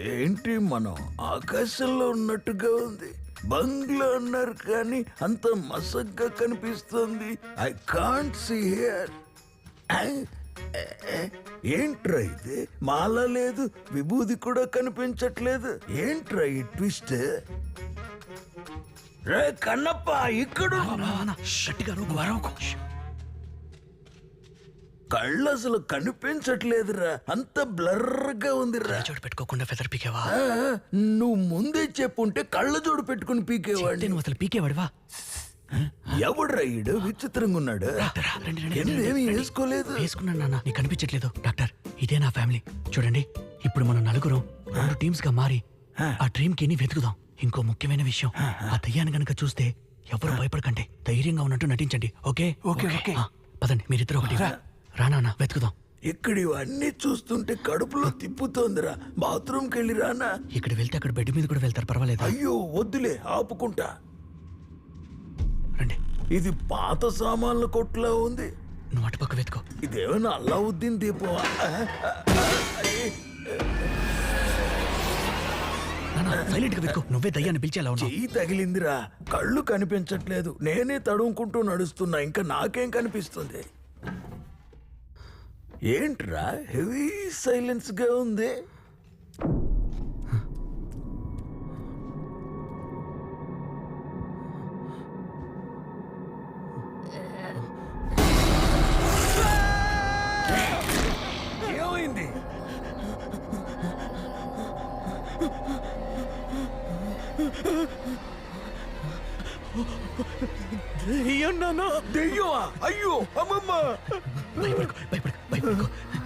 ఏంటి మనం ఆకాశంలో ఉన్నట్టుగా ఉంది. బంగ్లా అన్నారు కానీ అంత మసగ్గా కనిపిస్తుంది. I can't see here. ఏంట్రా ఇది? మాల లేదు, విభూది కూడా కనిపించట్లేదు. ఏంట్రా ఈ ట్విస్ట్? రే కన్నప్ప, ఇక్కడ కళ్ళు అసలు కనిపించట్లేదురా, అంత బ్లర్గా ఉందిరా. జోడు పెట్టుకోకుండా ఫెదర్ పీకేవా? నువ్వు ముందే చెప్పుంటే కళ్ళ జోడు పెట్టుకుని పీకేవాడి. నువ్వు అసలు పీకేవాడివా? ఎవడ్రా ఈడు? విచిత్రంగా ఉన్నాడు. ఏమీ వేసుకోలేదు. వేసుకున్నాను నాన్న, నీకు కనిపించట్లేదు. డాక్టర్, ఇదే నా ఫ్యామిలీ. చూడండి, ఇప్పుడు మనం నలుగురం 2 టీమ్స్ గా మారి ఆ డ్రీమ్ కి వెతుకుదాం. ఇంకో ముఖ్యమైన విషయం, ఆ దయ్యాన్ని గనక చూస్తే ఎవరు భయపడకండి, ధైర్యంగా ఉన్నట్టు నటించండి. Okay okay. పదండి, మీరిద్దరు ఒకటి రానా, వెతుకుదాం. ఇక్కడ ఇవన్నీ చూస్తుంటే కడుపులో తిప్పుతోందిరా. బాత్రూమ్కి వెళ్ళి రానా? ఇక్కడ వెళ్తే అక్కడ బెడ్ మీద కూడా వెళ్తారు, పర్వాలేదు. అయ్యో వద్దులే, ఆపుకుంటా. రండి. ఇది పాత సామాన్ల కొట్టులా ఉంది. నువ్వు అటుపక్క వెతుకో. ఇదేమైనా అల్లావుద్దీన్ దీపం? సైలెంట్ గా వెతుకో. నువ్వే దయ్యాన్ని పిలిచేలా ఉన్నావు. చెయ్యి తగిలిందిరా, కళ్ళు కనిపించట్లేదు. నేనే తడుముకుంటూ నడుస్తున్నా, ఇంకా నాకేం కనిపిస్తుంది? ఏంట్రా హెవీ సైలెన్స్ గా ఉంది? ఏమైంది? దెయ్యం నాన్న. దెయ్యమా? అయ్యో అమ్మమ్మ! భయపడుకో.